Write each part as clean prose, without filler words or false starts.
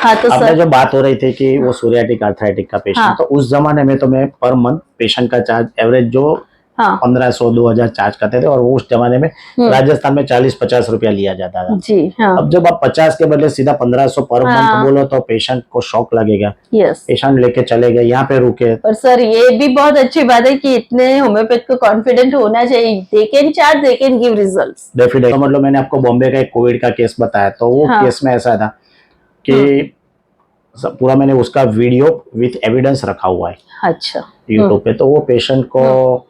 हाँ तो आपने सर, जो बात हो रही थी कि वो सोरियाटिक आर्थराइटिक का पेशेंट, हाँ तो उस जमाने में तो मैं पर मंथ पेशेंट का चार्ज एवरेज जो हाँ 1500-2000 चार्ज करते थे, और वो उस जमाने में राजस्थान में 40-50 रुपया लिया जाता था। जी हाँ अब जब आप 50 के बदले सीधा 1500 पर मंथ हाँ बोलो तो पेशेंट को शॉक लगेगा। यस। पेशेंट लेके चले गए, यहाँ पे रुके। और सर ये भी बहुत अच्छी बात है कि इतने होम्योपैथ को कॉन्फिडेंट होना चाहिए, they can charge, they can give results. Definitely समझ लो, मैंने आपको बॉम्बे का एक कोविड का केस बताया, तो वो हाँ केस में ऐसा था कि पूरा मैंने उसका वीडियो विथ एविडेंस रखा हुआ है अच्छा यूट्यूब पे। तो वो पेशेंट को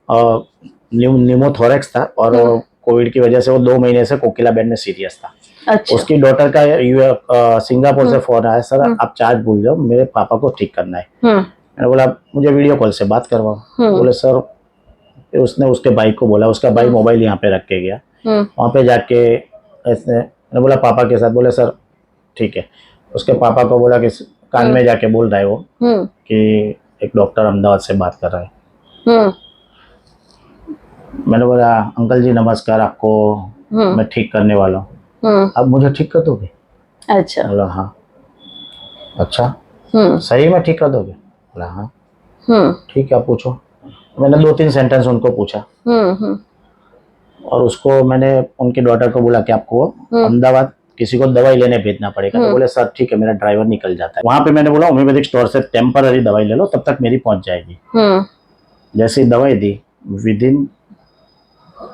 न्यूमोथोरेक्स था, और कोविड की वजह से वो 2 महीने से कोकिला बेड में सीरियस था। अच्छा उसकी डॉटर का सिंगापुर से फोन आया, सर आप चार्ज भूल जाओ, मेरे पापा को ठीक करना है। मैंने बोला मुझे वीडियो कॉल से बात करवाओ। बोले सर, फिर उसने उसके भाई को बोला, उसका भाई मोबाइल यहाँ पे रख के गया, वहाँ पे जाके ऐसे मैंने बोला पापा के साथ, बोले सर ठीक है। उसके पापा को बोला कि कान में जाके बोल रहा है वो कि एक डॉक्टर अहमदाबाद से बात कर रहा है। मैंने बोला अंकल जी नमस्कार, आपको मैं ठीक करने वाला हूँ, आप मुझे ठीक कर दोगे? अच्छा बोला हाँ। अच्छा सही में ठीक कर दोगे? बोला हाँ। ठीक है, आप पूछो। मैंने 2-3 सेंटेंस उनको पूछा, और उसको मैंने उनकी डॉटर को बोला कि आपको अहमदाबाद किसी को दवाई लेने भेजना पड़ेगा। तो बोले सर ठीक है, मेरा ड्राइवर निकल जाता है। वहां पे मैंने बोला होम्योपैथिक स्टोर से टेम्पररी दवाई ले लो, तब तक मेरी पहुंच जाएगी। जैसी दवाई दी, विद इन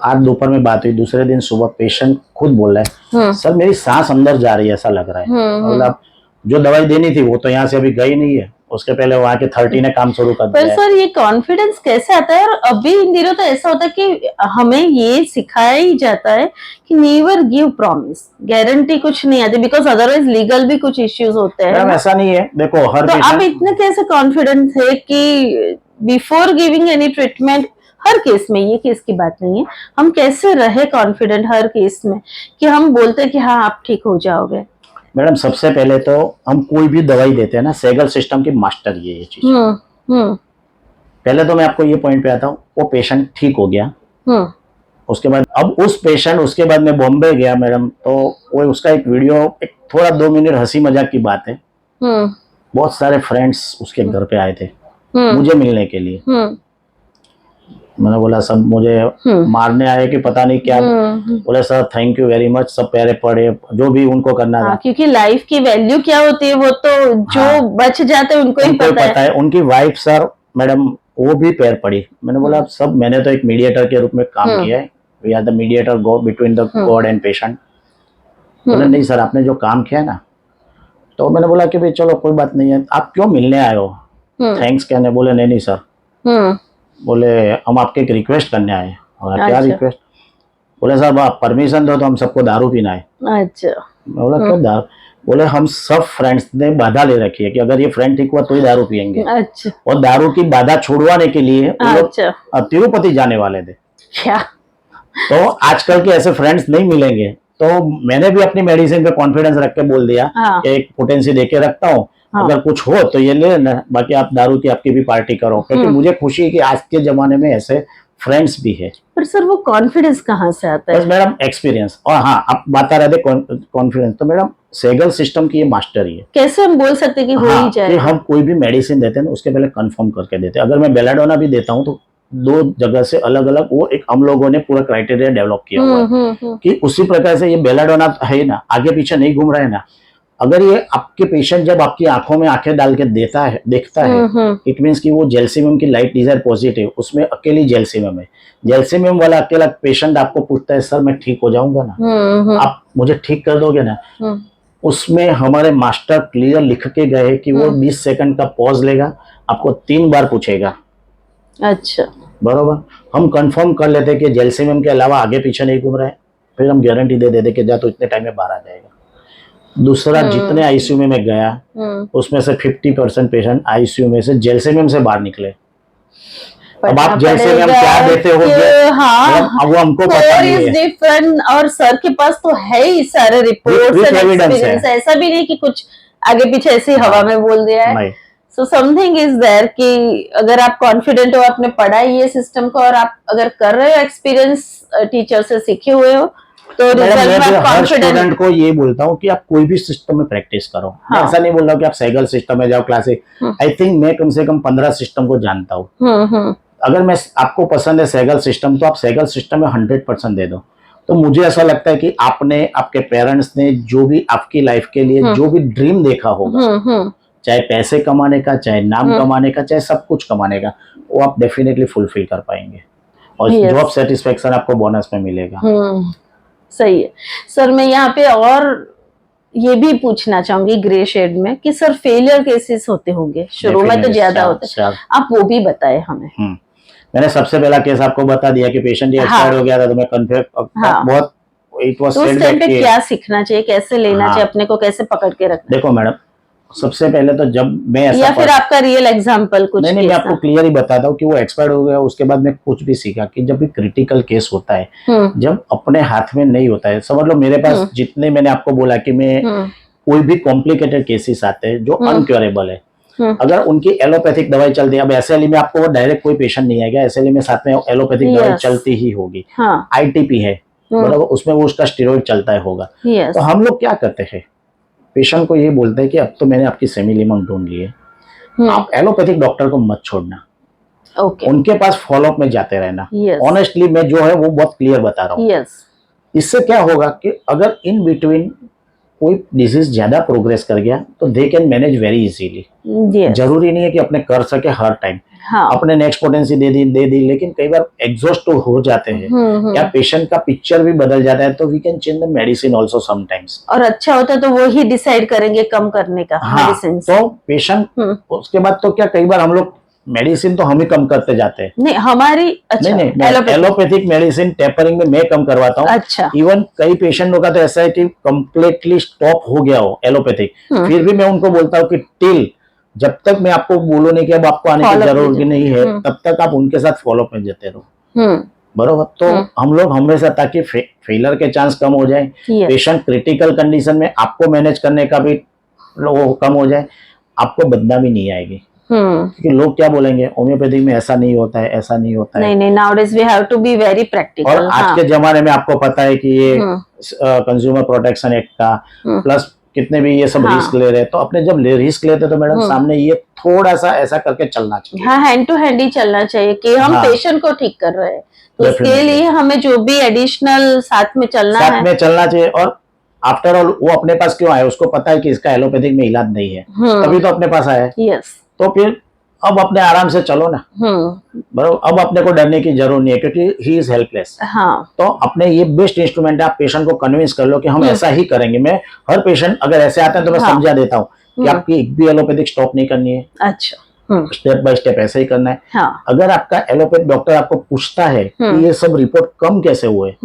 आज दोपहर में बात हुई, दूसरे दिन सुबह पेशेंट खुद बोल रहा है सर मेरी सांस अंदर जा रही है, ऐसा लग रहा है। मतलब जो दवाई देनी थी वो तो यहाँ से अभी गई नहीं है, उसके पहले वहाँ के 30 ने काम शुरू कर दिया है। सर ये कॉन्फिडेंस कैसे आता है? और अभी इन दिनों तो ऐसा होता है कि हमें ये सिखाया ही जाता है कि नेवर गिव प्रॉमिस, गारंटी कुछ नहीं आती, बिकॉज अदरवाइज लीगल भी कुछ इश्यूज होते हैं ना? ऐसा नहीं है, देखो हर तो आप इतने कैसे कॉन्फिडेंट थे कि बिफोर गिविंग एनी ट्रीटमेंट, हर केस में, ये केस की बात नहीं है, हम कैसे रहे कॉन्फिडेंट हर केस में कि हम बोलते कि हाँ आप ठीक हो जाओगे? मैडम सबसे पहले तो हम कोई भी दवाई देते हैं ना, सेगल सिस्टम की मास्टर ये चीज। पहले तो मैं आपको ये पॉइंट पे आता हूँ, वो पेशेंट ठीक हो गया, उसके बाद अब उस पेशेंट, उसके बाद मैं बॉम्बे गया मैडम, तो वो उसका एक वीडियो, एक थोड़ा 2 मिनट हंसी मजाक की बात है, बहुत सारे फ्रेंड्स उसके घर पे आए थे मुझे मिलने के लिए। मैंने बोला सब मुझे मारने आए कि पता नहीं क्या। बोले sir thank you very much, सब पैरे पड़े, जो भी उनको करना था। क्योंकि लाइफ की वैल्यू क्या होती है वो तो जो बच जाते हैं उनको ही पता है। उनकी वाइफ सर मैडम वो भी पैर पड़ी। मैंने बोला सब, मैंने तो एक मीडिएटर के रूप में काम किया है, we are the mediator go between the god and patient. बोले नहीं सर आपने जो काम किया ना, तो मैंने बोला कि भाई चलो कोई बात नहीं है, आप क्यों मिलने आए हो, थैंक्स कहने? बोले नहीं नहीं सर, बोले हम आपके एक रिक्वेस्ट करने आए। क्या रिक्वेस्ट? बोले साहब आप परमिशन दो तो हम सबको दारू पीना है। अच्छा। मैं बोला क्यों दारू? बोले हम सब फ्रेंड्स ने बाधा ले रखी है कि अगर ये फ्रेंड ठीक हुआ तो ही दारू पियेंगे। अच्छा। और दारू की बाधा छुड़वाने के लिए तिरुपति जाने वाले थे। क्या? तो आजकल के ऐसे फ्रेंड्स नहीं मिलेंगे, तो मैंने भी अपनी मेडिसिन पे कॉन्फिडेंस रख के बोल दिया कि एक पोटेंसी देके रखता हूँ, अगर कुछ हो तो ये ले लेना, बाकी आप दारू की आपकी भी पार्टी करो। क्योंकि मुझे खुशी है कि आज के जमाने में ऐसे फ्रेंड्स भी है। पर सर वो कॉन्फिडेंस कहाँ से आता है? बस मैडम एक्सपीरियंस। और हाँ आप बता रहे थे कॉन्फिडेंस, तो मैडम सेगल सिस्टम की ये मास्टर ही है। कैसे हम बोल सकते हैं कि हो ही जाएगा? हम कोई भी मेडिसिन देते हैं ना उसके पहले कंफर्म करके देते हैं। अगर मैं बेलाडोना भी देता हूँ तो 2 जगह से अलग अलग, वो एक हम लोगों ने पूरा क्राइटेरिया डेवलप किया हुआ है कि उसी प्रकार से ये बेलाडोना है ना, आगे पीछे नहीं घूम रहा है ना। अगर ये आपके पेशेंट जब आपकी आंखों में आंखें डाल के देखता है, इट मीन्स कि वो जेल्सिमियम की लाइट डिजायर पॉजिटिव, उसमें अकेली जेल्सिमियम है। जेल्सिमियम वाला अकेला पेशेंट आपको पूछता है सर मैं ठीक हो जाऊंगा ना, आप मुझे ठीक कर दोगे ना, उसमें हमारे मास्टर क्लियर लिख के गए कि वो 20 सेकंड का पॉज लेगा, आपको 3 बार पूछेगा। अच्छा बरोबर, हम कंफर्म कर लेते कि जेल्सिमियम के अलावा आगे पीछे नहीं घूम रहा है, फिर हम गारंटी दे देते कि जा तो इतने टाइम में बाहर आ जाएगा। दूसरा जितने आईसीयू में मैं गया उसमें से 50% पेशेंट आईसीयू में से जेल्सिमियम से बाहर निकले। अब आप जेल्सिमियम क्या देते हो? अब वो हमको पता नहीं है। डिफरेंट, और सर के पास तो है ही सारे रिपोर्ट्स एंड एक्सपीरियंस, ऐसा भी नहीं कि कुछ आगे पीछे ऐसी हवा में बोल दिया है। सो समथिंग इज देयर कि अगर आप कॉन्फिडेंट हो, आपने पढ़ा है ये सिस्टम को, और आप अगर कर रहे हो, एक्सपीरियंस टीचर से सीखे हुए हो, तो मैडम, रिजल्ट मैं में तो आप हर कॉन्फिडेंट। स्टूडेंट को ये बोलता हूँ कि आप कोई भी सिस्टम में प्रैक्टिस करो। मैं हाँ। ऐसा नहीं बोल रहा हूँ कि आप सैगल सिस्टम में जाओ, क्लासिक। आई थिंक मैं कम से कम 15 सिस्टम को जानता हूँ। अगर मैं आपको पसंद है सैगल सिस्टम, तो आप सैगल सिस्टम में 100% दे दो। तो मुझे ऐसा लगता है कि आपने, आपके पेरेंट्स ने जो भी आपकी लाइफ के लिए जो भी ड्रीम देखा होगा, चाहे पैसे कमाने का, चाहे नाम कमाने का, चाहे सब कुछ कमाने का, वो आप डेफिनेटली फुलफिल कर पाएंगे और जॉब सेटिस्फेक्शन आपको बोनस में मिलेगा। सही है सर। मैं यहाँ पे और ये भी पूछना चाहूंगी ग्रे शेड में कि सर फेलियर केसेस होते होंगे शुरू में तो ज्यादा होते हैं, आप वो भी बताए हमें। मैंने सबसे पहला केस आपको बता दिया कि पेशेंट ये एक्सपायर हो गया था, तो मैं बहुत इट वाज तो उस टाइम पे क्या सीखना चाहिए, कैसे लेना चाहिए अपने को, कैसे पकड़ के रखना? देखो मैडम, सबसे पहले तो जब मैं ऐसा, या फिर आपका रियल एग्जांपल कुछ? नहीं, मैं आपको क्लियर ही बताता हूँ कि वो एक्सपायर हो गया। उसके बाद मैं कुछ भी सीखा कि जब भी क्रिटिकल केस होता है, जब अपने हाथ में नहीं होता है, समझ लो मेरे पास जितने, मैंने आपको बोला कि मैं कोई भी कॉम्प्लिकेटेड केसेस आते हैं जो अनक्योरेबल है, अगर उनकी एलोपैथिक दवाई चलती है, अब एसएलई में आपको वो डायरेक्ट कोई पेशेंट नहीं आएगा, एसएलई में साथ में एलोपैथिक दवाई चलती ही होगी। आईटीपी है बराबर, उसमें वो उसका स्टेरॉइड चलता है होगा। तो हम लोग क्या करते हैं, पेशेंट को ये बोलते हैं कि अब तो मैंने आपकी सेमी-लिमन ढूंढ ली है, आप एलोपैथिक डॉक्टर को मत छोड़ना, उनके पास फॉलोअप में जाते रहना। ऑनेस्टली मैं जो है वो बहुत क्लियर बता रहा हूँ। इससे क्या होगा कि अगर इन बिटवीन कोई डिजीज ज्यादा प्रोग्रेस कर गया तो they can manage very easily. जरूरी नहीं है कि अपने कर सके हर टाइम। अपने नेक्स्ट पोटेंसी दे दी, लेकिन कई बार एग्जॉस्ट हो जाते हैं या पेशेंट का पिक्चर भी बदल जाता है, तो we can change the medicine also sometimes. और अच्छा होता है तो वो ही डिसाइड करेंगे कम करने का मेडिसिन। तो पेशेंट उसके बाद तो क्या, कई बार हम लोग मेडिसिन तो हम ही कम करते जाते हैं। नहीं हमारी, अच्छा, नहीं, एलोपैथिक मेडिसिन टेपरिंग में मैं कम करवाता हूँ। अच्छा। इवन कई पेशेंट का तो ऐसा है कि कंप्लीटली स्टॉप हो गया हो एलोपैथिक, फिर भी मैं उनको बोलता हूँ कि टिल जब तक मैं आपको बोलूँ नहीं कि अब आपको आने की जरूरत नहीं है, तब तक आप उनके साथ फॉलोअप में जाते रहो, बरोबर। तो हम लोग हमेशा, ताकि फेलर के चांस कम हो जाए, पेशेंट क्रिटिकल कंडीशन में आपको मैनेज करने का भी कम हो जाए, आपको बदनामी नहीं आएगी। क्योंकि लोग क्या बोलेंगे, होम्योपैथिक में ऐसा नहीं होता है, ऐसा नहीं होता है। नहीं, nowadays we have to be very practical। और आज के जमाने में आपको पता है कि ये कंज्यूमर प्रोटेक्शन एक्ट का प्लस कितने भी ये सब रिस्क ले रहे हैं, तो अपने जब रिस्क लेते तो मैडम सामने ये थोड़ा सा ऐसा करके चलना चाहिए। हाँ, हैंड टू हैंड ही चलना चाहिए कि हम पेशेंट को ठीक कर रहे हैं, तो उसके लिए हमें जो भी एडिशनल साथ में चलना चाहिए। और आफ्टर ऑल वो अपने पास क्यों आया, उसको पता है कि इसका एलोपैथिक में इलाज नहीं है, तभी तो अपने पास आया है। तो फिर अब अपने आराम से चलो ना, बराबर। अब अपने को डरने की जरूरत नहीं है, क्योंकि ही इज हेल्पलेस। तो अपने ये बेस्ट इंस्ट्रूमेंट है, आप पेशेंट को कन्विंस कर लो कि हम ऐसा ही करेंगे। मैं हर पेशेंट अगर ऐसे आते हैं तो मैं समझा देता हूँ कि आपकी एक भी एलोपैथिक स्टॉप नहीं करनी है। अच्छा, स्टेप बाय स्टेप ऐसे ही करना है। अगर आपका एलोपैथिक डॉक्टर आपको पूछता है कि ये सब रिपोर्ट कम कैसे हुए,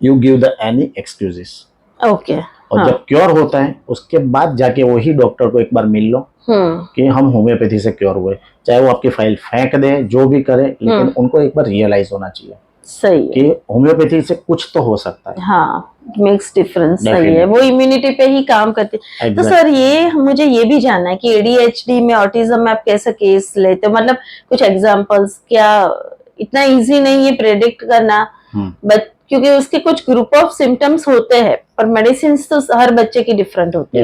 you give the any excuses. Okay. और जब क्योर होता है उसके बाद जाके वही डॉक्टर को एक बार मिल लो कि हम होम्योपैथी से क्योर हुए, चाहे वो आपकी फाइल फेंक दे, जो भी करे, लेकिन उनको एक बार रियलाइज होना चाहिए सही कि होम्योपैथी से कुछ तो हो सकता है। हाँ, मेक्स डिफरेंस। सही है, वो इम्यूनिटी पे ही काम करती है। तो सर ये मुझे ये भी जानना है कि एडीएचडी में, ऑटिज्म में आप कैसा केस लेते हो, मतलब कुछ एग्जांपल्स, क्या इतना इजी नहीं है प्रेडिक्ट करना, बट क्योंकि उसके कुछ ग्रुप ऑफ सिम्टम्स होते हैं, पर मेडिसिन तो हर बच्चे की डिफरेंट होती है।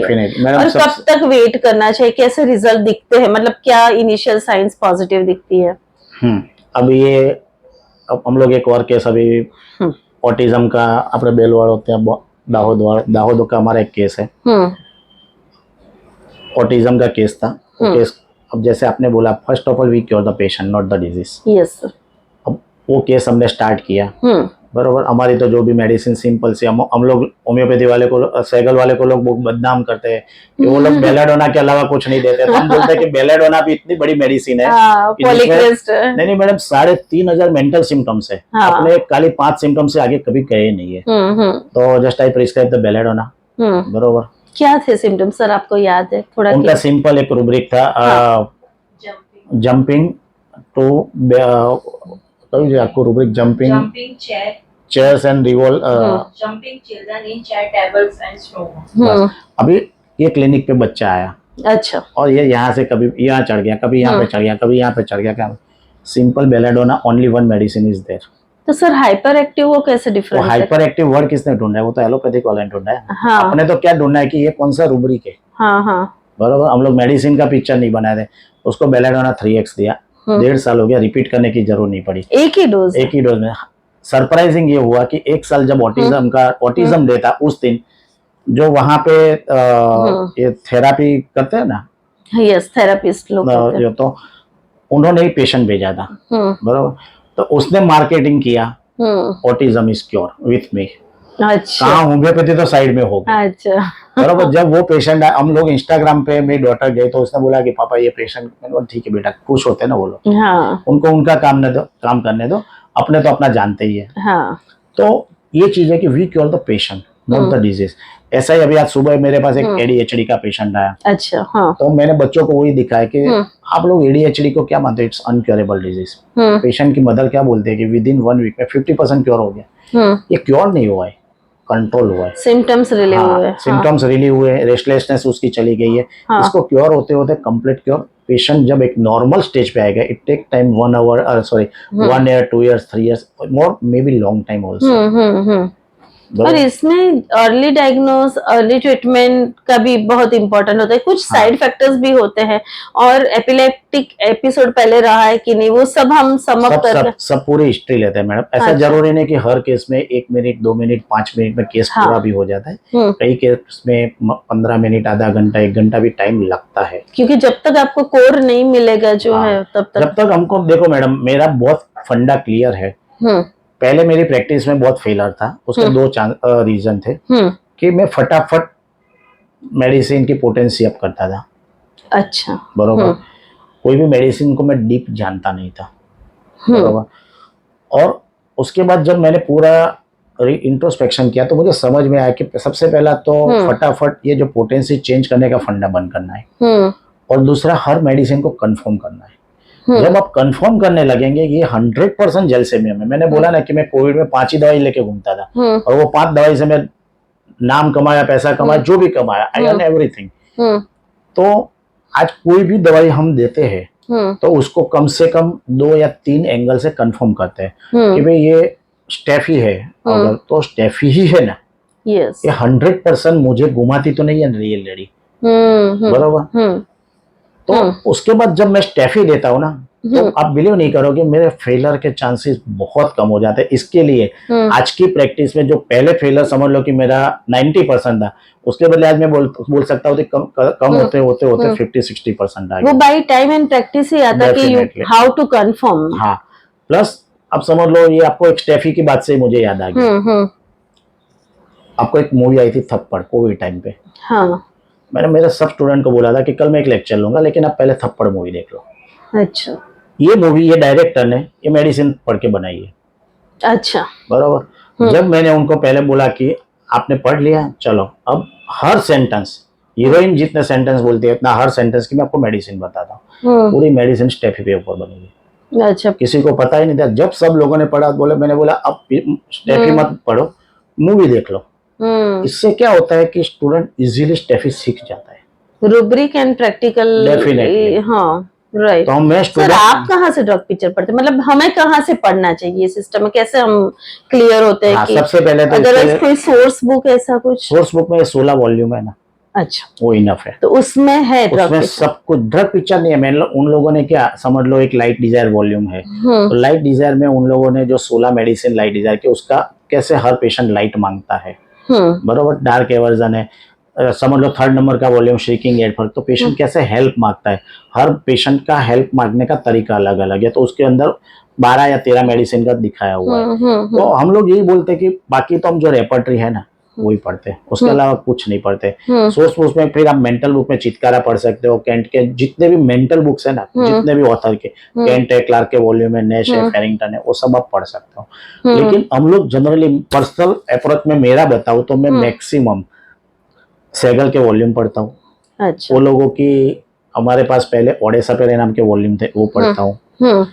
और कब तक वेट करना चाहिए, कैसे रिजल्ट दिखते हैं, मतलब क्या इनिशियल साइंस पॉजिटिव दिखती है? अब हम लोग एक और केस अभी ऑटिज्म का अपने बेलवाड़ होते हैं, दाहोद का हमारा एक केस है, ऑटिज्म का केस था। केस, अब जैसे आपने बोला, first of all we cure the patient not the disease. Yes sir. अब वो केस हमने स्टार्ट किया, बरोबर। हमारी तो जो भी मेडिसिन सिंपल सी, हम लोग होम्योपैथी वाले को, सैगल वाले को लोग बदनाम करते हैं कि वो लोग बेलाडोना के अलावा कुछ नहीं देते, तो हम बोलते हैं कि बेलाडोना भी इतनी बड़ी मेडिसिन है। नहीं मैडम, 3,500 मेंटल सिम्टम्स है, अपने खाली 5 सिम्टम से आगे कभी गए नहीं है। तो just I prescribe the belladonna, बरोबर। क्या थे सिम्टम्स सर, आपको याद है थोड़ा? उनका सिंपल एक रूब्रिक था, जंपिंग टू, आपको rubric jumping chairs and revolve, jumping children in chair tables and snow. अभी ये क्लिनिक पे बच्चा आया, अच्छा, और ये यहाँ से कभी यहाँ चढ़ गया, कभी यहाँ पे चढ़ गया, कभी यहाँ पे चढ़ गया। क्या simple belladonna, only one medicine is there. तो सर हाइपर एक्टिव वो कैसे वो डिफरेंट है? हाइपर एक्टिव वर्ड किसने ढूंढा है? वो तो एलोपैथिक वाले ने ढूंढा है। हाँ अपने तो क्या ढूंढना है कि ये कौन सा रूब्रिक है, हाँ हाँ। बराबर। हम लोग मेडिसिन का पिक्चर नहीं बनाए थे, उसको बेलाडोना 3x दिया, 1.5 साल हो गया, रिपीट करने की जरूरत नहीं पड़ी, एक ही डोज? एक ही डोज में। सरप्राइजिंग ये हुआ कि 1 साल जब ऑटिज्म डे था उस दिन जो वहां पे ये थेरापी करते हैं ना, यस, थेरापिस्ट लोग होते हैं। ये तो उन्होंने ही पेशेंट भेजा था, बराबर। तो उसने मार्केटिंग किया, autism is cure with me. अच्छा कहाँ होम्योपैथी तो साइड में हो गई, अच्छा। बराबर। जब वो पेशेंट आया, हम लोग इंस्टाग्राम पे मेरी डॉटर गई तो उसने बोला कि पापा ये पेशेंट, मैंने बोला ठीक है बेटा, खुश होते हैं ना वो लोग, हाँ उनको उनका काम करने दो, अपने तो अपना जानते ही है। हाँ। तो ये चीज है कि we cure the patient not the disease. ऐसा ही अभी आज सुबह मेरे पास एक ADHD का पेशेंट आया, अच्छा हाँ। तो मैंने बच्चों को वही दिखाया कि आप लोग ADHD को क्या मानते हैं? It's incurable disease. पेशेंट की मदर क्या बोलते हैं कि विद इन 1 वीक में 50% क्योर हो गया। ये क्योर नहीं हुआ है, कंट्रोल हुआ है। सिम्टम्स रिलीव हुए। हाँ, सिम्टम्स रिलीव हुए, रेस्टलेसनेस उसकी चली गई है। इसको क्योर होते होते कंप्लीट क्योर, पेशेंट जब एक नॉर्मल स्टेज पे आएगा, it take time 1 hour, 1 year, 2 years, 3 years, more maybe long time also. और इसमें अर्ली डायग्नोस, अर्ली ट्रीटमेंट का भी बहुत इंपॉर्टेंट होता है। कुछ साइड फैक्टर्स भी होते हैं, और एपिलेप्टिक एपिसोड पहले रहा है कि नहीं, वो सब हम सब पूरी हिस्ट्री लेते हैं मैडम। ऐसा जरूरी नहीं कि हर केस में 1 मिनट, 2 मिनट, 5 मिनट में केस पूरा भी हो जाता है। कई केस में 15 मिनट, आधा घंटा, 1 घंटा भी टाइम लगता है, क्योंकि जब तक आपको कोर नहीं मिलेगा जो है तब तक। जब तक हमको, देखो मैडम, मेरा बहुत फंडा क्लियर है। पहले मेरी प्रैक्टिस में बहुत फेलर था, उसके 2 रीजन थे कि मैं फटाफट मेडिसिन की पोटेंसी अप करता था। अच्छा बरोबर। कोई भी मेडिसिन को मैं डीप जानता नहीं था, बरोबर। और उसके बाद जब मैंने पूरा इंट्रोस्पेक्शन किया तो मुझे समझ में आया कि सबसे पहला तो फटाफट ये जो पोटेंसी चेंज करने का फंडा बंद करना है, और दूसरा हर मेडिसिन को कंफर्म करना है। जब आप कंफर्म करने लगेंगे ये 100% जैल्सियम है। मैंने बोला ना कि मैं कोविड में 5 ही दवाई लेके घूमता था, और वो 5 दवाई से मैं नाम कमाया, पैसा कमाया, जो भी कमाया, आई अर्न एवरीथिंग। तो आज कोई भी दवाई हम देते हैं तो उसको कम से कम 2 या 3 एंगल से कंफर्म करते हैं कि भाई ये स्टेफी है, अगर तो स्टेफी ही है ना, ये 100% मुझे घुमाती तो नहीं है रियल लेडी, बरोबर। तो उसके बाद जब मैं स्टेफी देता हूँ ना, तो आप बिलीव नहीं करोगे, मेरे फेलर के चांसेस बहुत कम हो जाते हैं। इसके लिए आज की प्रैक्टिस में जो पहले फेलर समझ लो कि मेरा 90% था, उसके बदले आज मैं बोल सकता हूँ कि कम होते होते 50-60% आ गया। वो बाय टाइम एंड प्रैक्टिस ही आता है कि हाउ टू कंफर्म। हाँ, प्लस अब समझ लो, ये आपको एक स्टेफी की बात से मुझे याद आ गया। आपको एक मूवी आई थी थप्पड़, कोविड टाइम पे। हाँ, मैंने मेरे सब स्टूडेंट को बोला था कि कल मैं एक लेक्चर लूंगा, लेकिन आप पहले थप्पड़ मूवी देख लो। अच्छा। ये मूवी, ये डायरेक्टर ने ये मेडिसिन पढ़ के बनाई है। अच्छा, बराबर। जब मैंने उनको पहले बोला कि आपने पढ़ लिया, चलो अब हर सेंटेंस, हीरोइन जितने सेंटेंस बोलती है इतना हर सेंटेंस की मैं आपको मेडिसिन बताता हूँ। पूरी मेडिसिन स्टेफी पे ऊपर बनेगी। अच्छा। किसी को पता ही नहीं था। जब सब लोगों ने पढ़ा, बोले, मैंने बोला अब स्टेफी मत पढ़ो, मूवी देख लो। इससे क्या होता है कि स्टूडेंट इजीली स्टेफी सीख जाता है। Rubric and practical, definitely. हाँ, राइट। तो मैं सर, आप कहाँ से ड्रग पिक्चर पढ़ते, मतलब हमें कहाँ से पढ़ना चाहिए सिस्टम में, कैसे हम क्लियर होते हैं? कि सबसे पहले तो अगर कोई सोर्स बुक, ऐसा कुछ सोर्स बुक में 16 वॉल्यूम है ना। अच्छा, वो इनफ है। तो उसमें है उसमें सब कुछ। ड्रग पिक्चर नहीं है। मैंने उन लोगों ने क्या समझ लो, एक लाइट डिजायर वॉल्यूम है, तो लाइट डिजायर में उन लोगों ने जो 16 मेडिसिन लाइट डिजायर के, उसका कैसे हर पेशेंट लाइट मांगता है, बरोबर। डार्क एवर्जन है, समझ लो 3rd नंबर का वॉल्यूम शेकिंग एट फर्क, तो पेशेंट कैसे हेल्प मांगता है, हर पेशेंट का हेल्प मांगने का तरीका अलग अलग है। तो उसके अंदर 12 या 13 मेडिसिन का दिखाया हुआ है। तो हम लोग यही बोलते हैं कि बाकी तो हम जो रेपर्टरी है ना वही पढ़ते हैं, उसके अलावा कुछ नहीं पढ़ते। सोर्स बुक में फिर आप मेंटल बुक में चितकारा पढ़ सकते हो, कैंट के जितने भी मेंटल बुक्स है ना, जितने भी ऑथर के, कैंट है, क्लार्क के वॉल्यूम है, नेश है, फेरिंगटन है, वो सब आप पढ़ सकते हो। लेकिन हम लोग जनरली पर्सनल अप्रोच में मेरा बताऊं तो मैं मैक्सिमम सेगल के वॉल्यूम पढ़ता हूँ। अच्छा। वो लोगों की, हमारे पास पहले ओडेसा पेरे नाम के वॉल्यूम थे, वो पढ़ता हूँ।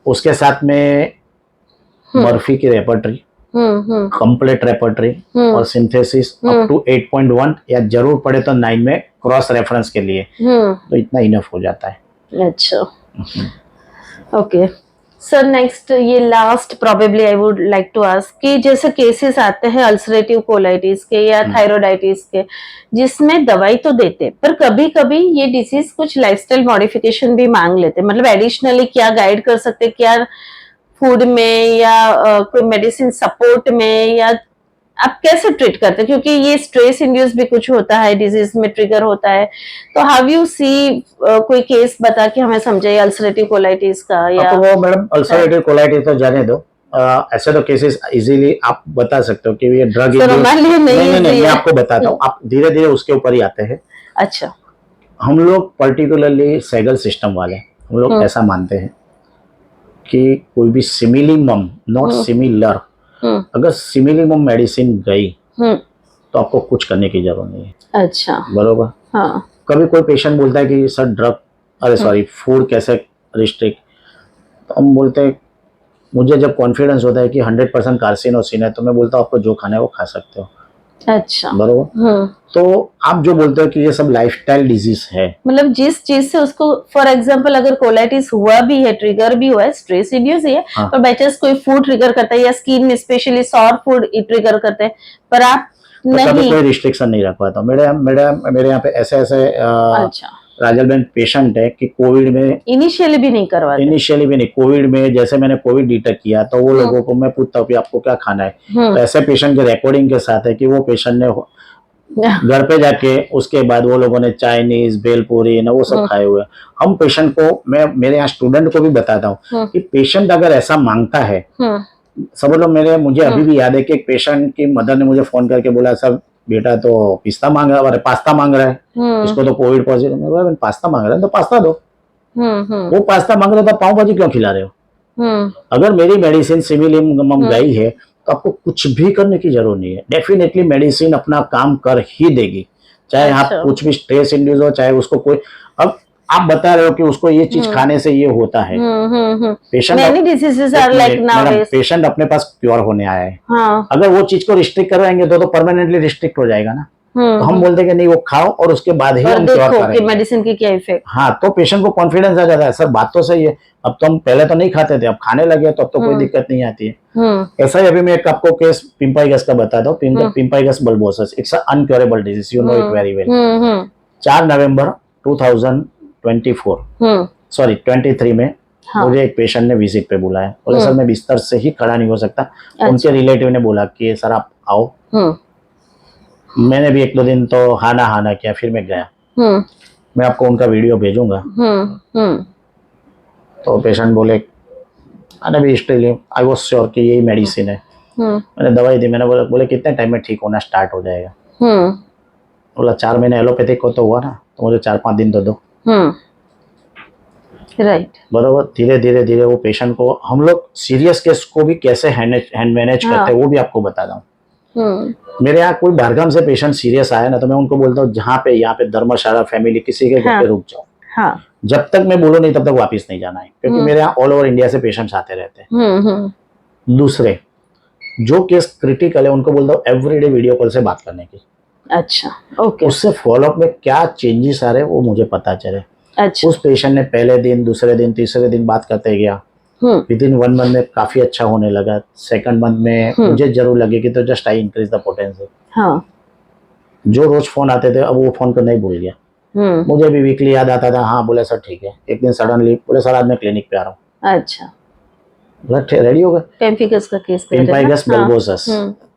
उसके साथ में मर्फी की रेपर्टरी, कंप्लीट रेपर्टरी और सिंथेसिस अप टू 8.1, या जरूर पढ़े तो 9 में क्रॉस रेफरेंस के लिए, तो इतना इनफ हो जाता है। अच्छा, ओके। सर नेक्स्ट ये last probably I would like to ask कि जैसे केसेस आते हैं अल्सरेटिव कोलाइटिस के या थायराइडाइटिस के, जिसमें दवाई तो देते पर कभी कभी ये डिसीज कुछ लाइफस्टाइल मॉडिफिकेशन भी मांग लेते, मतलब एडिशनली क्या गाइड कर सकते, क्या फूड में या कोई मेडिसिन सपोर्ट में, या आप कैसे ट्रीट करते हैं, क्योंकि ये स्ट्रेस इंड्यूस भी कुछ होता है डिजीज में ट्रिगर होता है, तो हाउ यू सी कोई केस बता के हमें समझाइए अल्सरेटिव कोलाइटिस का या तो वो मैडम अल्सरेटिव कोलाइटिस तो जाने दो, ऐसे तो केसेस इजीली आप बता सकते हो कि ये ड्रग सर हमारे लिए नहीं नहीं, मैं आपको बताता हूँ, आप धीरे धीरे उसके ऊपर ही आते हैं। अच्छा हम लोग पर्टिकुलरली सैगल सिस्टम वाले हम लोग ऐसा मानते हैं कि कोई भी सिमिलिमम नॉट सिमिलर, अगर सिमिलिमम मेडिसिन गई तो आपको कुछ करने की जरूरत नहीं है। अच्छा बरोबर। हाँ कभी कोई पेशेंट बोलता है कि सर ड्रग अरे सॉरी फूड कैसे रिस्ट्रिक्ट, तो हम बोलते हैं मुझे जब कॉन्फिडेंस होता है कि 100% कार्सिनोसिन है तो मैं बोलता हूँ आपको जो खाना है वो खा सकते हो। अच्छा बरोबर। तो आप जो बोलते हो कि ये सब लाइफस्टाइल डिजीज है, मतलब जिस चीज से उसको फॉर एग्जांपल अगर कोलाइटिस हुआ भी है, ट्रिगर भी हुआ है, स्ट्रेस इंड्यूस ही है, हाँ। पर बाई चांस कोई फूड ट्रिगर करता है या स्किन में स्पेशली सॉर फूड ट्रिगर करते हैं, पर आप तो कभी नहीं। कोई रिस्ट्रिक्शन नहीं रख पाता। मेरे यहाँ पे ऐसे अच्छा राजलबेन पेशेंट है कि कोविड में इनिशियली भी नहीं करवाते। इनिशियली भी नहीं, कोविड में जैसे मैंने कोविड डिटेक्ट किया तो वो लोगों को मैं पूछता हूँ कि आपको क्या खाना है, तो ऐसे पेशेंट के रिकॉर्डिंग के साथ है कि वो पेशेंट ने घर पे जाके उसके बाद वो लोगों ने चाइनीज भेलपूरी ना वो सब खाए हुए। हम पेशेंट को, मैं मेरे यहाँ स्टूडेंट को भी बताता हूँ कि पेशेंट अगर ऐसा मांगता है, सब लोग मुझे अभी भी याद है कि एक पेशेंट की मदर ने मुझे फोन करके बोला सर बेटा तो पिस्ता मांग रहा है, पास्ता मांग रहा है, इसको तो कोविड पॉजिटिव। मैं बोला पास्ता मांग रहा है तो पास्ता दो। वो पास्ता मांग रहा था, पाव भाजी क्यों खिला रहे हो? अगर मेरी मेडिसिन सिमिलिमम गई है तो आपको कुछ भी करने की जरूरत नहीं है। डेफिनेटली मेडिसिन अपना काम कर ही देगी, चाहे आप कुछ भी स्ट्रेस इंड्यूस हो, चाहे उसको कोई, अब आप बता रहे हो कि उसको ये चीज खाने से ये होता है। पेशेंट अपने पास क्योर होने आया है। हाँ। अगर वो चीज को रिस्ट्रिक्ट करवाएंगे तो परमानेंटली रिस्ट्रिक्ट हो जाएगा ना। तो हम बोलते हैं कि नहीं वो खाओ और उसके बाद ही हम क्योर करेंगे। मेडिसिन की क्या इफेक्ट। हाँ, तो पेशेंट को कॉन्फिडेंस आ जाता है, सर बात तो सही है, अब तो हम पहले तो नहीं खाते थे, अब खाने लगे तो अब तो कोई दिक्कत नहीं आती है। ऐसा ही अभी मैं एक आपको केस पिंपाइगस का बताता हूँ। Pemphigus bullosus it's incurable disease, you know it very well. 4 November 2024 sorry 23 में मुझे एक पेशेंट ने विजिट पे बुलाया, बोले सर मैं बिस्तर से ही खड़ा नहीं हो सकता। उनके रिलेटिव ने बोला कि सर आप आओ। मैंने भी 1-2 दिन तो हाना किया, फिर मैं गया। मैं आपको उनका वीडियो भेजूंगा। तो पेशेंट बोले अभी स्टिल आई वाज श्योर कि यही मेडिसिन है। मैंने दवाई दी, मैंने बोले कितने टाइम में ठीक होना स्टार्ट हो जाएगा? बोला 4 महीने एलोपैथिक को तो हुआ ना, तो मुझे 4-5 दिन तो दो। राइट बराबर। धीरे धीरे वो पेशेंट को, हम लोग सीरियस केस को भी कैसे हैंड मैनेज करते हैं वो भी आपको बताता हूँ। मेरे यहाँ कोई बाहरगाम से पेशेंट सीरियस आया ना तो मैं उनको बोलता हूँ जहाँ पे यहाँ पे धर्मशाला फैमिली किसी के घर पे रुक जाओ। हाँ। जब तक मैं बोलूँ नहीं तब तक वापस नहीं जाना है, क्योंकि मेरे यहाँ ऑल ओवर इंडिया से पेशेंट्स आते रहते हैं। दूसरे जो केस क्रिटिकल है उनको बोलता हूँ एवरीडे वीडियो कॉल से बात करने की। अच्छा ओके। उससे फॉलोअप में क्या चेंजेस आ रहे हैं वो मुझे पता चले। अच्छा। उस पेशेंट ने पहले दिन, दूसरे दिन, तीसरे दिन बात करते गया, विदिन 1 मंथ में काफी अच्छा होने लगा। सेकंड मंथ में मुझे जरूर लगे कि तो just I increase the potential. हाँ। जो रोज फोन आते थे अब वो फोन करना ही भूल गया। मुझे भी वीकली याद आता था, हाँ बोले सर ठीक है। एक दिन सडनली बोले सर आज मैं क्लिनिक पे आ रहा हूँ। अच्छा रेडी हो गए। पिंपाइगस का केस, पिंपाइगस बल्बोसस,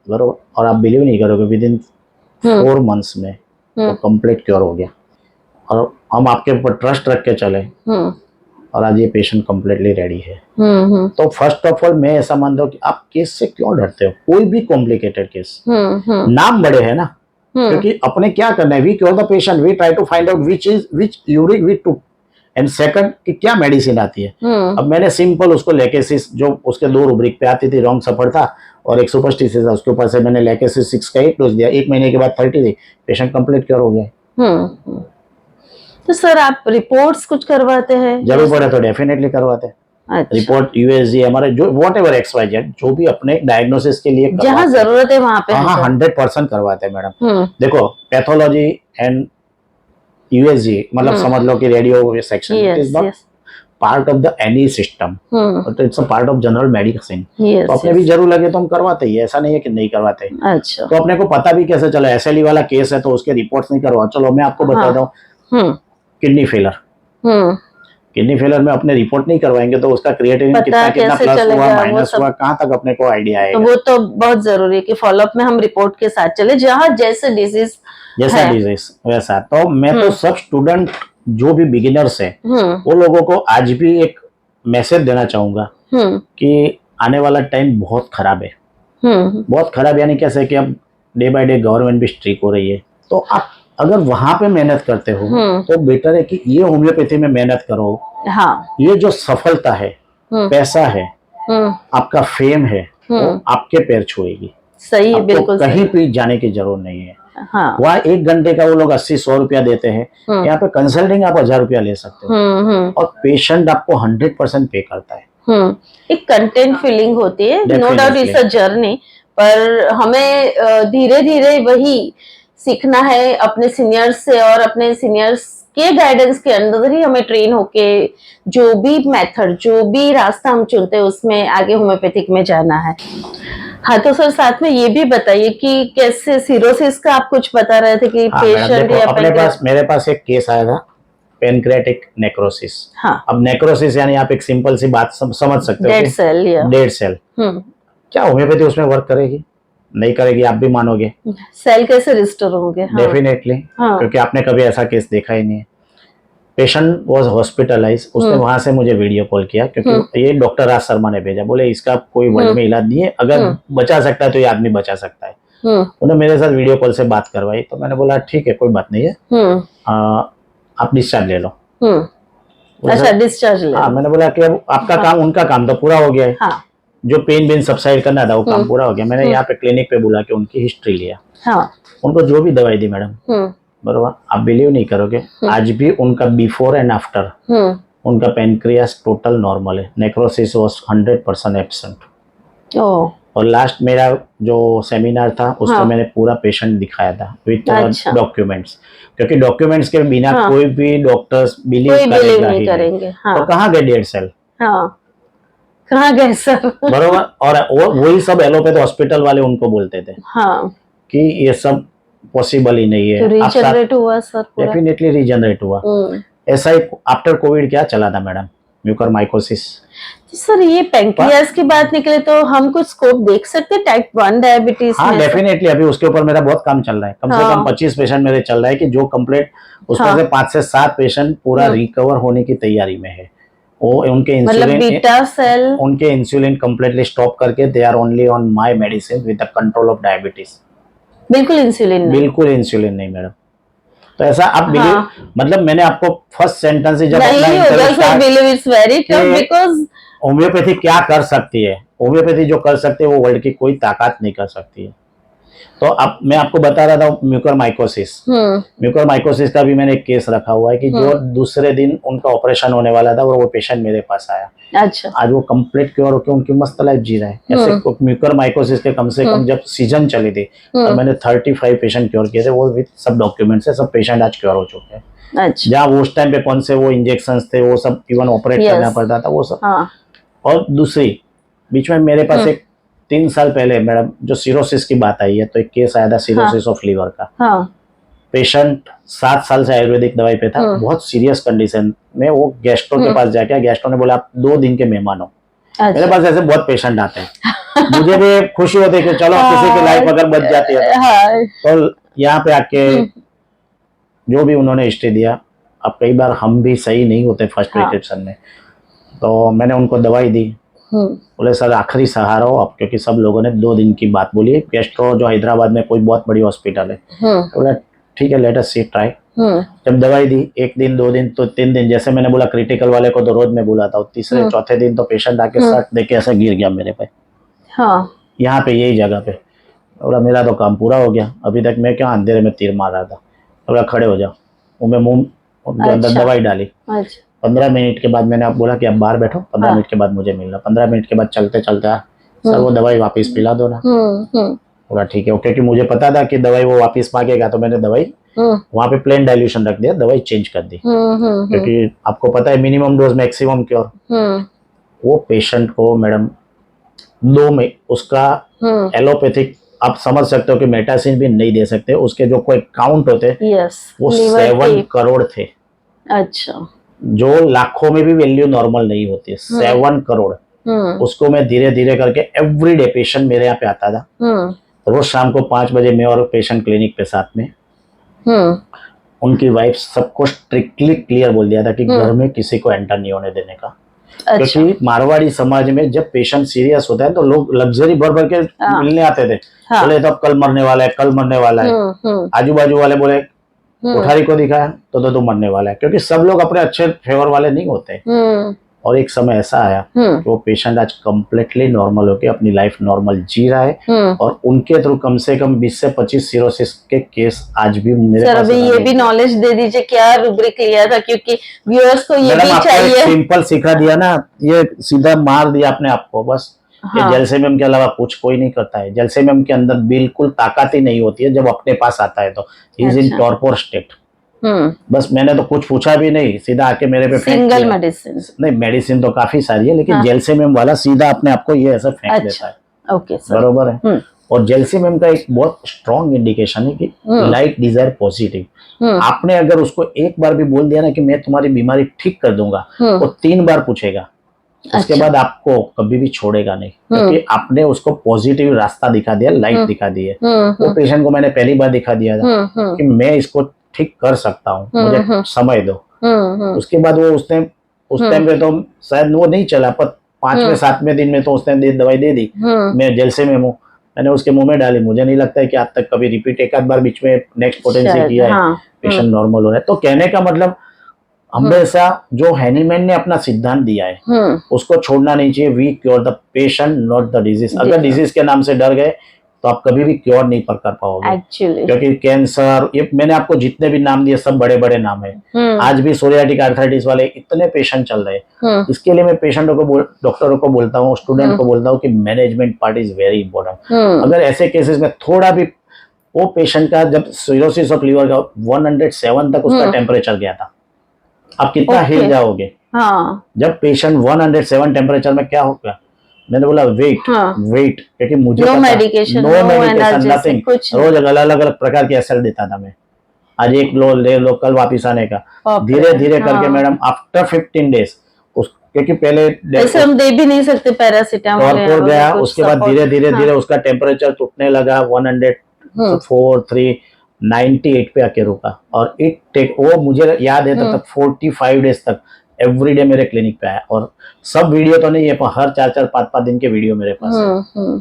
बरोबर। और आप बिलीव नहीं करोगे विदिन 4 मंथ्स में तो कंप्लीट क्योर हो गया। और हम आपके ऊपर ट्रस्ट रख के चले और आज ये पेशेंट कम्प्लीटली रेडी है। तो फर्स्ट ऑफ ऑल मैं ऐसा मानता हूँ कि आप केस से क्यों डरते हो? कोई भी कॉम्प्लिकेटेड केस, नाम बड़े है ना, क्योंकि अपने क्या करना है, we cure the patient, we try to find out which uric we took, and second कि क्या मेडिसिन आती है। अब मैंने सिंपल उसको लेकेसिस, जो उसके 2 रूब्रिक पे आती थी, रॉन्ग सफर था और एक सुपरस्टिशियस था, उसके ऊपर से मैंने लेकेसिस 6 का 1 डोज दिया। 1 महीने के बाद 30 दी, पेशेंट कंप्लीट क्योर हो गया। तो सर आप रिपोर्ट्स कुछ करवाते हैं? जरूर पड़े तो डेफिनेटली करवाते हैं। अच्छा। रिपोर्ट यूएसजी हमारे जो व्हाटएवर XYZ जो भी अपने डायग्नोसिस के लिए जहाँ जरूरत है वहां पे, हाँ 100% करवाते हैं मैडम। देखो पैथोलॉजी एंड यूएसजी मतलब समझ लो कि radio section is not part of the any system, तो it's a part of general medicine. Yes, तो अपने भी जरूर लगे तो हम करवाते ही, ऐसा नहीं है कि नहीं करवाते। अच्छा। तो अपने को पता भी कैसे चला, एसएलई वाला केस है तो उसके रिपोर्ट्स नहीं करवा, चलो मैं आपको बता हाँ। दूं, हम्म किडनी फेलर, हम्म किडनी फेलर में अपने रिपोर्ट नहीं करवाएंगे तो उसका क्रिएटिनिन पता कितना कितना कैसे प्लस हुआ चलेगा, वो माइनस सब हुआ कहाँ तक अपने को आइडिया तो आएगा। वो तो बहुत जरूरी है कि फॉलोअप में हम रिपोर्ट के साथ चले, जहाँ जैसे डिजीज जैसा है। डिजीज वैसा। तो मैं तो सब स्टूडेंट जो भी बिगिनर्स है हम्म वो लोगों को आज भी एक मैसेज देना चाहूंगा हम्म कि आने वाला टाइम बहुत खराब है, हम्म बहुत खराब, यानी कैसे कि अब डे बाय डे गवर्नमेंट भी स्ट्रिक हो रही है, तो आप अगर वहां पे मेहनत करते हो तो बेटर है कि ये होम्योपैथी में मेहनत करो। हाँ। ये जो सफलता है, हम्म पैसा है, हम्म आपका फेम है, वो आपके पैर छुएगी, सही है, आपको बिल्कुल कहीं सही। भी जाने की जरूरत नहीं है। हाँ। वहाँ 1 घंटे का वो लोग 80-100 रुपया देते हैं, यहाँ पे कंसल्टिंग आप 1000 रुपया ले सकते हो, और पेशेंट आपको 100% पे करता है। एक कंटेंट फीलिंग होती है, no doubt Definitely. It's a journey, पर हमें धीरे धीरे वही सीखना है अपने सीनियर्स से, और अपने सीनियर्स के गाइडेंस के अंदर ही हमें ट्रेन होके जो भी मेथड, जो भी रास्ता हम चुनते हैं उसमें आगे होम्योपैथिक में जाना है। हाँ, तो सर साथ में ये भी बताइए कि कैसे सिरोसिस का आप कुछ बता रहे थे कि हाँ मैडम, पेशेंट देखो या अपने पास, मेरे पास एक केस आया था, पेनक्रियाटिक नेक्रोसिस। हाँ, अब नेक्रोसिस यानी आप एक सिंपल सी बात समझ सकते हो, डेड सेल या डेड सेल। क्या होम्योपैथी उसमें वर्क करेगी? नहीं करेगी, आप भी मानोगे। सेल कैसे रिस्टोर होंगे? हाँ, डेफिनेटली, हाँ, क्योंकि आपने कभी ऐसा केस देखा ही नहीं है। पेशेंट वॉज हॉस्पिटलाइज, उसने वहां से मुझे वीडियो कॉल किया, क्योंकि ये डॉक्टर राज शर्मा ने भेजा, बोले इसका कोई वर्ल्ड में इलाज नहीं है, अगर बचा सकता है तो ये आदमी बचा सकता है। उन्होंने मेरे साथ वीडियो कॉल से बात करवाई, तो मैंने बोला ठीक है कोई बात नहीं है, आप डिस्चार्ज ले लो। अच्छा, डिस्चार्ज ले हाँ, लो। मैंने बोला कि अब आपका काम, उनका काम तो पूरा हो गया है, हाँ, जो पेन वेन सबसाइड करना था वो काम पूरा हो गया। मैंने यहाँ पे क्लिनिक पे बुला के उनकी हिस्ट्री लिया, हाँ, उनको जो भी दवाई दी मैडम, बरोबर, आप बिलीव नहीं करोगे, आज भी उनका बिफोर एंड आफ्टर उनका पेनक्रियास टोटल नॉर्मल है, नेक्रोसिस वाज 100% एब्सेंट। और लास्ट मेरा जो सेमिनार था उसमें मैंने पूरा पेशेंट दिखाया था विथ डॉक्यूमेंट्स, क्योंकि डॉक्यूमेंट्स के बिना कोई भी डॉक्टर्स बिलीव करेगा ही नहीं। तो कहाँ गए डेड सेल? कहाँ गए सर? बरोबर, और वही सब एलोपैथ हॉस्पिटल वाले उनको बोलते थे कि ये सब पॉसिबल ही नहीं है। तो रीजनरेट हुआ सर? डेफिनेटली रीजनरेट हुआ। ऐसा ही आफ्टर कोविड क्या चला था मैडम, म्यूकरमाइकोसिस। सर ये पैंक्रियास की बात निकले तो हम कुछ स्कोप देख सकते हैं टाइप 1 डायबिटीज हाँ में? डेफिनेटली, अभी उसके ऊपर मेरा बहुत काम चल रहा है, कम से कम 25 पेशेंट मेरे चल रहा है कि जो कंप्लीट, उसमें से 5 से 7 पेशेंट पूरा रिकवर होने की तैयारी में है। वो उनके इंसुलिन, बीटा सेल, उनके इंसुलिन कंप्लीटली स्टॉप करके they are only on my medicine with the control of diabetes. बिल्कुल इंसुलिन नहीं? बिल्कुल इंसुलिन नहीं मैडम। तो ऐसा आप बिलीव, मतलब मैंने आपको फर्स्ट सेंटेंस ही जब होम्योपैथी क्या कर सकती है, होम्योपैथी जो कर सकती है वो वर्ल्ड की कोई ताकत नहीं कर सकती है। तो अब मैं आपको बता रहा था म्यूकरमाइकोसिस, म्यूकरमाइकोसिस का भी मैंने एक केस रखा हुआ है कि जो दूसरे दिन उनका ऑपरेशन होने वाला था और वो पेशेंट मेरे पास आया। अच्छा, आज वो कंप्लीट क्योर होकर उनकी मस्त लाइफ जी रहा है। ऐसे म्यूकरमाइकोसिस के कम से कम जब सीजन चली थी और मैंने 35 पेशेंट क्योर किए थे, वो विद सब डॉक्यूमेंट्स है, सब पेशेंट आज क्योर हो चुके हैं। अच्छा, जहाँ वो उस टाइम पे कौन से वो इंजेक्शंस थे वो सब इवन ऑपरेट करना पड़ता था वो सब। और दूसरी बीच में मेरे पास एक 3 साल पहले मैडम जो सिरोसिस की बात आई है, तो एक केस आया था सिरोसिस ऑफ लीवर का। पेशेंट 7 साल से आयुर्वेदिक दवाई पे था, बहुत सीरियस कंडीशन में। वो गेस्ट्रो के पास जाके, गेस्ट्रो ने बोला आप 2 दिन के मेहमान हो। मेरे पास ऐसे बहुत पेशेंट आते हैं, मुझे भी खुशी होती है कि चलो किसी की लाइफ अगर बच जाती है तो यहाँ पे आके जो भी उन्होंने हिस्ट्री दिया। अब कई बार हम भी सही नहीं होते फर्स्ट प्रिस्क्रिप्शन में, तो मैंने उनको दवाई दी, बोले सर आखिरी सहारा हो अब, क्योंकि सब लोगों ने 2 दिन की बात बोली है। गेस्ट्रो जो हैदराबाद में कोई बहुत बड़ी हॉस्पिटल है, बोला ठीक है लेट अस सी ट्राई। जब दवाई दी 1 दिन 2 दिन तो 3 दिन, जैसे मैंने बोला क्रिटिकल वाले को तो रोज मैं बुलाता हूँ, तीसरे चौथे दिन तो पेशेंट आके सट देके ऐसा गिर गया मेरे पे, यहाँ पे यही जगह पे। बोला मेरा तो काम पूरा हो गया, अभी तक मैं क्या अंधेरे में तीर मार रहा था। बोला खड़े हो जाओ, वो मैं मुंह अंदर दवाई डाली। 15 मिनट के बाद मैंने आप बोला कि आप बाहर बैठो, 15 मिनट के बाद मुझे मिलना। 15 मिनट के बाद चलते चलते सर वो दवाई वापस पिला दो ना। बोला ठीक है, क्योंकि मुझे पता था कि दवाई वो वापस मांगेगा, तो मैंने दवाई वहां पे प्लेन डाइल्यूशन रख दिया, दवाई चेंज कर दी, क्योंकि आपको पता है मिनिमम डोज मैक्सिमम क्योर। वो पेशेंट को मैडम 2 में उसका एलोपैथिक आप समझ सकते हो कि मेटासिन भी नहीं दे सकते, उसके जो कोई काउंट होते यस, वो 7 करोड़ थे, अच्छा, जो लाखों में भी वैल्यू नॉर्मल नहीं होती, 7 करोड़। उसको मैं धीरे धीरे करके एवरीडे पेशेंट मेरे यहाँ पे आता था, रोज शाम को 5 बजे मैं और पेशेंट क्लिनिक पे साथ में। उनकी वाइफ सबको स्ट्रिक्टली क्लियर बोल दिया था कि घर में किसी को एंटर नहीं होने देने का। अच्छा, क्योंकि मारवाड़ी समाज में जब पेशेंट सीरियस होता है तो लोग लग्जरी भर भर के मिलने आते थे, बोले तो अब कल मरने वाला है, कल मरने वाला है। आजू बाजू वाले बोले कोठारी को दिखाया तो मरने वाला है, क्योंकि सब लोग अपने अच्छे फेवर वाले नहीं होते। और एक समय ऐसा आया कि वो पेशेंट आज कम्प्लीटली नॉर्मल होके अपनी लाइफ नॉर्मल जी रहा है, और उनके थ्रू कम से कम 20 से 25 सिरोसिस के केस आज भी मेरे सर पास। अभी ये भी नॉलेज दे दीजिए, क्या रुब्रिक लिया था, क्योंकि व्यूअर्स को ये भी चाहिए। सिंपल सिखा दिया ना, ये सीधा मार दिया अपने आप को बस। हाँ। जैल्सियम के अलावा कुछ कोई नहीं करता है, जैल्सियम के अंदर बिल्कुल ताकत ही नहीं होती है, जब अपने पास आता है तो इज इन टॉर्पोर स्टेट। बस मैंने तो कुछ पूछा भी नहीं, सीधा आके मेरे पे सिंगल मेडिसिन नहीं, मेडिसिन तो काफी सारी है, लेकिन जैल्सियम वाला सीधा अपने आप को ये ऐसा फेंक देता है। ओके सर, बरोबर है। और जैल्सियम का एक बहुत स्ट्रॉन्ग इंडिकेशन है कि लाइट डिजायर पॉजिटिव। आपने अगर उसको एक बार भी बोल दिया ना कि मैं तुम्हारी बीमारी ठीक कर दूंगा, वो 3 बार पूछेगा, उसके बाद आपको कभी भी छोड़ेगा नहीं, क्योंकि आपने उसको पॉजिटिव रास्ता दिखा दिया, लाइट दिखा दी है। वो पेशेंट को मैंने पहली बार दिखा दिया था कि मैं इसको ठीक कर सकता हूँ, मुझे समय दो। उसके बाद वो उस टाइम पे तो शायद वो नहीं चला, पर 5वें 7वें दिन में तो उसने दवाई दे दी। मैं जैल्सियम हूँ, मैंने उसके मुंह में डाली, मुझे नहीं लगता है कि आज तक कभी रिपीट, एक आध बार बीच में नेक्स्ट पोटेंसी किया है, पेशेंट नॉर्मल हो रहा है। तो कहने का मतलब हमेशा जो हैनीमैन ने अपना सिद्धांत दिया है उसको छोड़ना नहीं चाहिए। We cure the patient not the disease. अगर डिजीज के नाम से डर गए तो आप कभी भी क्योर नहीं कर पाओगे एक्चुअली, क्योंकि कैंसर, ये मैंने आपको जितने भी नाम दिए सब बड़े बड़े नाम है। आज भी सोरियाटिक आर्थराइटिस वाले इतने पेशेंट चल रहे हैं। इसके लिए मैं पेशेंटों को डॉक्टरों को बोलता हूँ, स्टूडेंट को बोलता हूँ कि management part is very important. अगर ऐसे केसेस में थोड़ा भी वो पेशेंट का जब सिरोसिस ऑफ लीवर का 107 तक उसका टेम्परेचर गया था, आप कितना हिल जाओगे। जब पेशेंट 107 टेम्परेचर में क्या होगा, मैंने बोला वेट वेट, क्योंकि मुझे नो मेडिकेशन, नथिंग, रोज अलग अलग प्रकार के एसएल देता था मैं। आज एक लो ले लो, कल वापिस आने का, धीरे धीरे करके मैडम आफ्टर 15 डेज, क्योंकि पहले ऐसे हम दे भी नहीं सकते पैरासीटामोल गया, उसके बाद धीरे धीरे उसका टेम्परेचर टूटने लगा, 104, 3, 98 पे आके रुका। और इट टेक, वो मुझे याद है तब 45 डेज तक एवरीडे मेरे क्लिनिक पे आया। और सब वीडियो तो नहीं है, पर हर 4-4, 5-5 दिन के वीडियो मेरे पास है।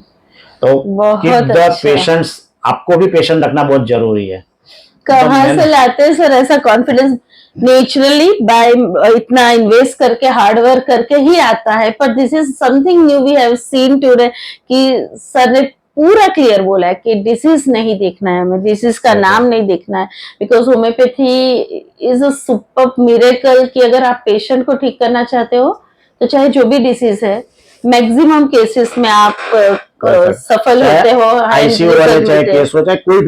तो कीप द पेशेंट्स, आपको भी पेशेंट रखना बहुत जरूरी है। कहाँ से लाते हैं सर ऐसा कॉन्फिडेंस? नेचुरली बाय इतना इन्वेस्ट करके, हार्ड वर्क करके ही आता है। पर this is something new we have seen today कि सर ने पूरा क्लियर बोला है कि डिसीज नहीं देखना है हमें, डिसीज का नाम नहीं देखना है, because homeopathy is a super miracle कि अगर आप पेशेंट को ठीक करना चाहते हो तो चाहे जो भी डिसीज है, मैक्सिमम केसेस में आप सफल होते हो, आईसीयू वाले चाहे केस हो, चाहे कोई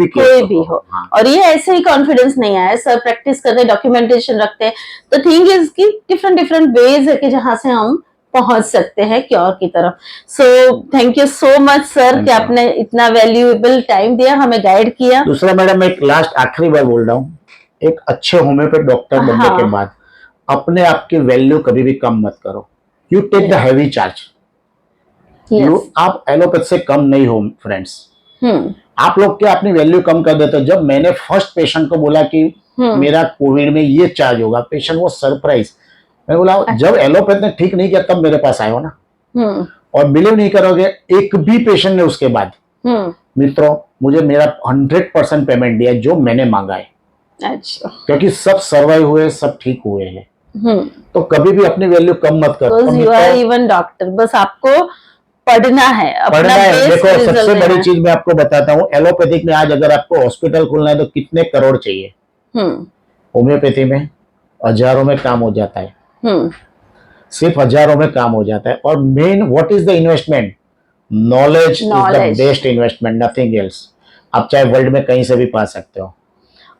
भी हो। और ये ऐसे ही कॉन्फिडेंस नहीं आया, सर प्रैक्टिस करते हैं, डॉक्यूमेंटेशन रखते हैं। तो थिंग इज की डिफरेंट वेज है कि जहां से हम पहुंच सकते हैं क्योर की तरफ। सो thank you so much sir कि आपने इतना वैल्यूएबल टाइम दिया, हमें गाइड किया। दूसरा मैडम, एक लास्ट आखिरी बार बोल रहा हूँ, एक अच्छे होम्योपैथ डॉक्टर बनने के बाद अपने आप की वैल्यू कभी भी कम मत करो। You take the heavy charge. आप एलोपैथ से कम नहीं हो फ्रेंड्स। आप लोग क्या अपनी वैल्यू कम कर देते हो। जब मैंने फर्स्ट पेशेंट को बोला कि मेरा कोविड में ये चार्ज होगा, पेशेंट वो सरप्राइज। मैं बोला जब एलोपैथ ने ठीक नहीं किया तब मेरे पास आए हो ना। और बिलीव नहीं करोगे, एक भी पेशेंट ने उसके बाद मित्रों मुझे मेरा 100% पेमेंट दिया जो मैंने मांगा है। अच्छा, क्योंकि सब सर्वाइव हुए, सब ठीक हुए हैं। तो कभी भी अपनी वैल्यू कम मत करो। यू आर इवन डॉक्टर, बस आपको पढ़ना है, पढ़ना है। देखो सबसे बड़ी चीज मैं आपको बताता हूँ, एलोपैथिक में आज अगर आपको हॉस्पिटल खोलना है तो कितने करोड़ चाहिए। होम्योपैथी में हजारों में काम हो जाता है, सिर्फ हजारों में काम हो जाता है। और main what is the investment? Knowledge is the best investment, nothing else. आप चाहे वर्ल्ड में कहीं से भी पा सकते हो।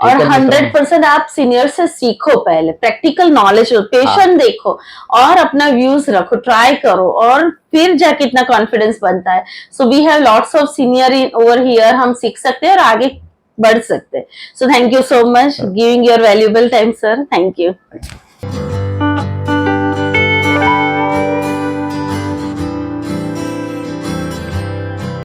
और एक मिनट 100% आप सीनियर से सीखो, पहले प्रैक्टिकल नॉलेज हो, पेशेंट देखो और अपना व्यूज रखो, ट्राई करो और फिर जाके इतना कॉन्फिडेंस बनता है. So we have lots of senior in over here, हम सीख सकते हैं और आगे बढ़ सकते हैं. So thank you so much giving your valuable time sir. Thank you.